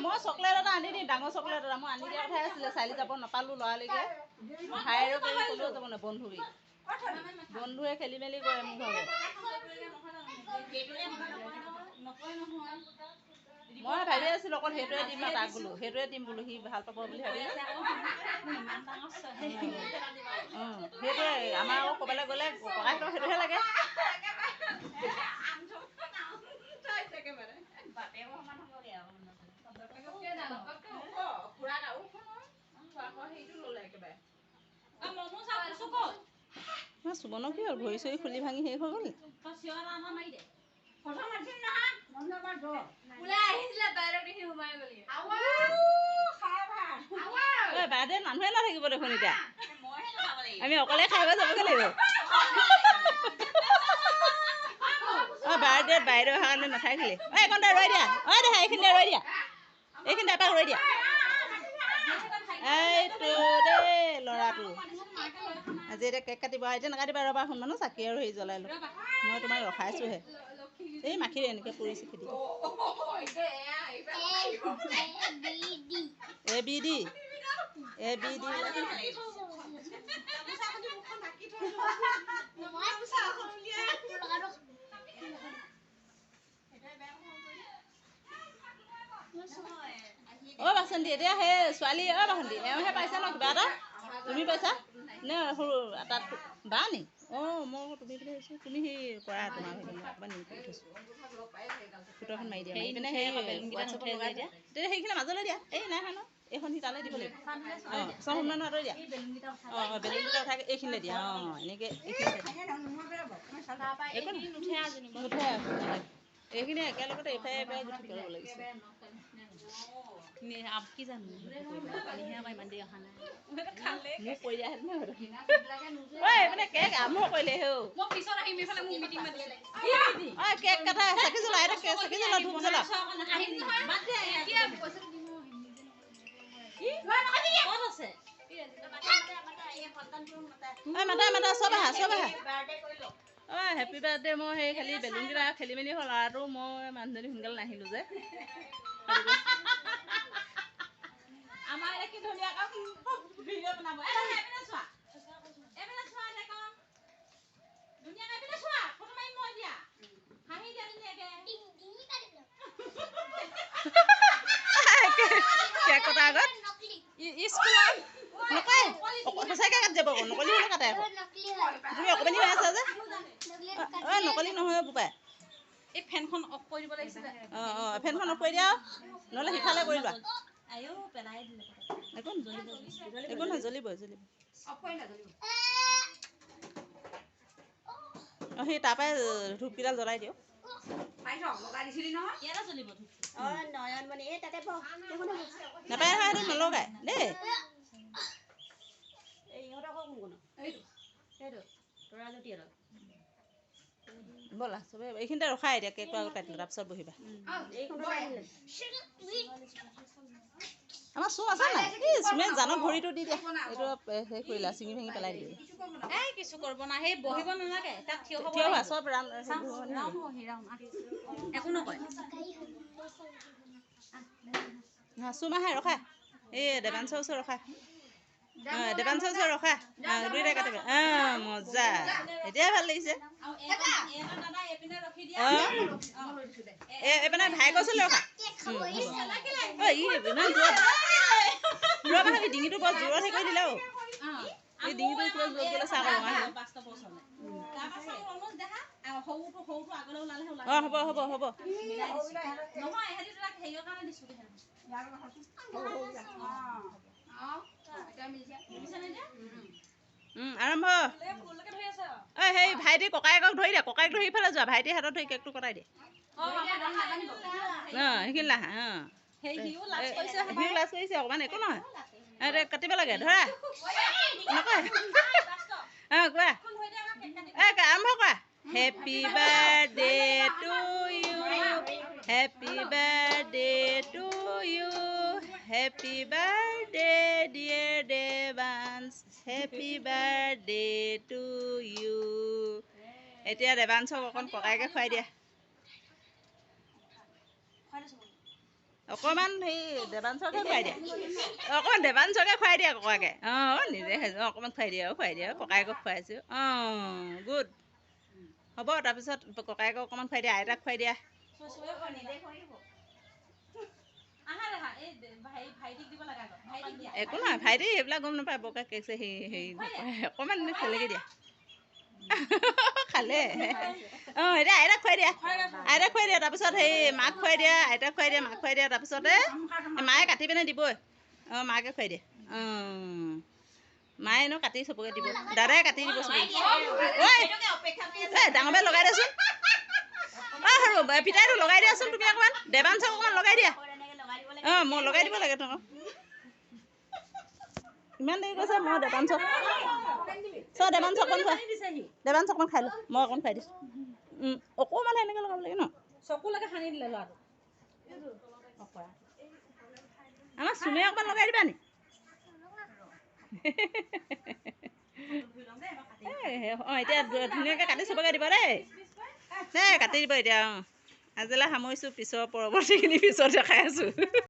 মই চকলেট এটা আনি দিম, ডাঙৰ চকলেট এটা মই আনি দিয়া কথাই আছিলে, চাৰিআলি যাব নাপালোঁ ল'ৰালৈকে। ভাইৰো ক'লেও যাব নে বন্ধুৱে খেলি মেলি কৰে মোৰ ভাগত। মই ভাবি আছিলোঁ অকল সেইটোৱে দিম ন তাক বোলো, সেইটোৱে দিম বোলো, সি ভাল পাব বুলি ভাবি। সেইটোৱে আমাৰ আকৌ ক'ৰবালৈ গ'লে ককাইহঁতক সেইটোহে লাগে। চুবনৰ কি হ'ল, ভৰি চৰি খুলি ভাঙি শেষ হৈ গ'ল। বাইদেউ মানুহে নাথাকিব দেখোন এতিয়া, আমি অকলে খাই বৈ যাবগৈ লাগিব। বাৰ্থডেত বাইদেউ অহাৰ কাৰণে নাথাকিলে। এইকণতে ৰৈ দিয়া, দেখা এইখিনিতে ৰৈ দিয়া, এইখিনিতে এপাক ৰৈ দিয়া। এইটো দেই ল'ৰাটো আজি এতিয়া কেক কাটিব, এতিয়া নাকাটিবা ৰ'বা শুনমানো, চাকি আৰু হেৰি জ্বলাই লওঁ। মই তোমাক ৰখাইছোঁহে। এই মাখিৰে এনেকৈ পৰিছে খেতি। ABD অ' বাসন্তী, এতিয়া সেই ছোৱালী অ' বাসন্তী এওঁহে পাইছে ন কিবা এটা, তুমি পাইছা নে সৰু তাত বা নি? অঁ মই তুমি বুলি ভাবিছোঁ, তুমি সেই কৰা তোমাৰ অকণমান নি কৰি থৈছোঁ, ফটোখন মাৰি দিয়া, মাৰি পিনে সেই হোৱাটছএপত লগাই দিয়া, তেতিয়া সেইখিনি মাজলৈ দিয়া। এই নাই হয় ন, এইখন সি তালৈ দিব লাগিব। অঁ চব শুনা আঁতৰি দিয়া। অঁ বেলুনকেইটা উঠাই এইখিনিলে দিয়া। অঁ এনেকৈ এইখিনি নুঠে এইখিনি একেলগতে ইফালে ইফালে গুঠি কৰিব লাগিছে। কি জানো পানীহে আমাৰ ইমান দেৰি অহা নাই, মোক কৈ দিয়া হেঁতেন মানে কেক আৰম্ভ কৰিলে হেও। কেক কাটা চাকি জ্বলা, এটা চাকি জ্বলা, ধূপ জ্বলা। মাতা চব আহা চব আহা। অঁ হেপী বাৰ্থডে। মই সেই খালি বেলুনকেইটা খেলি মেলি হ'ল, ল'ৰাটো মই মানুহজনী সোনকালে নাহিলোঁ যে। আমাৰ কি ধুনীয়াকৈ ভিডিঅ' বনাব। কেক কটাৰ আগত স্কুলত নকয় সঁচাকৈ কাটি যাব, আকৌ নকলি হ'লেও কাটে আকৌ। তুমি অকণমানি হৈ আছা যে। অঁ নকলি নহয় বোপাই। এই ফেনখন অফ কৰি দিব লাগিছিলে। অঁ ফেনখন অফ কৰি দিয়া, নহ'লে সিফালে কৰি লোৱা। একো নহয়, জ্বলিব। অঁ সেই তাৰপৰাই ধূপকেইডাল জ্বলাই দিয়ক। নাপায় নহয়, সেইটো নলগাই দেই। ব'লা চবে এইখিনিতে ৰখা, এতিয়া কেকটো আগত কাটি লোৱা, তাৰপিছত বহিবা। আমাৰ চুম আছে নাই? এই চুমে জানত ভৰিটো দি দিয়া, এইটো হেৰি কৰিলা, চিঙি ভাঙি পেলাই দিলে। এই কিছু কৰিব নাই, সেই বহিব নালাগে, তাত থিয় হোৱা চব একো নকয়। চুম আহে ৰখা, এই দেৱাংশৰ ওচৰত ৰখা। দেৱাংশৰ ওচৰত ৰখা, দুইটাই কাটিবা। মজা, এতিয়াই ভাল লাগিছে। এইপিনে ভাইকৰ ওচৰলৈ ৰখা। ইমান দূৰত ৰ'বা, সেই ডিঙিটো বৰ জোৰত হেৰি কৰি দিলে অ'। এই ডিঙিটো কিবা জোৰত গ'লে চাহ ৰঙা হ'ব। অঁ হ'ব। আৰম্ভ। ঐ সেই ভাইটি ককায়েকক ধৰি দিয়া, ককায়েক ধৰি ইফালে যোৱা, ভাইটিৰ হাতত ধৰি কেকটো কটাই দিয়া। সেইখিনি লাহা। সিও লাজ কৰিছে অকণমান, একো নহয়। কাটিব লাগে, ধৰা নকয়। কোৱা, আৰম্ভ কৰা। Happy birthday to you, happy birthday to you, happy birthday dear Devansh, happy birthday to you. এতিয়া দেৱাংশক অকণ ককায়েকে খুৱাই দিয়া। অকণমান সেই দেৱাংশকে খুৱাই দিয়া অকণমান দেৱাংশকে খুৱাই দিয়া ককাকে অঁ নিজে খাইছোঁ অকণমান খুৱাই দিয়া ককায়েকক খুৱাইছোঁ অঁ গুড হ'ব তাৰপিছত ককায়েকক অকণমান খুৱাই দিয়া আইতাক খুৱাই দিয়া একো নহয় ভাইটি এইবিলাক গম নাপায় বৰকে কেক হেৰি অকণমান খেলেকৈ দিয়া খালে অঁ এতিয়া আইতাক খুৱাই দিয়া তাৰপিছত সেই মাক খুৱাই দিয়া আইতাক খুৱাই দিয়া মাক খুৱাই দিয়া তাৰপিছতে মায়ে কাটি পিনে দিবই অঁ মাকে খুৱাই দিয়া অঁ মায়ে এনেও কাটি চবকে দিব দাদাই কাটি দিব চবকে এই ডাঙৰ বাই লগাই দিয়াচোন অঁ সৰু পিতাইটো লগাই দিয়াচোন তুমি অকণমান দেৱাংশক অকণমান লগাই দিয়া অঁ মই লগাই দিব লাগে তোমাক ইমান দেৰি কৈছে মই দেৱাংশক অকণমান খাই লওঁ মই অকণমান খুৱাই দিছোঁ অকণমান এনেকৈ লগাব লাগে ন চকুলৈকে সানি দিলে ল'ৰাটো আমাৰ চুমে অকণমান লগাই দিবা নি অঁ এতিয়া ধুনীয়াকৈ কাটি চবকে দিব দেই কাটি দিব এতিয়া অঁ আজিলৈ সামৰিছোঁ পিছৰ পৰৱৰ্তীখিনি পিছত দেখাই আছোঁ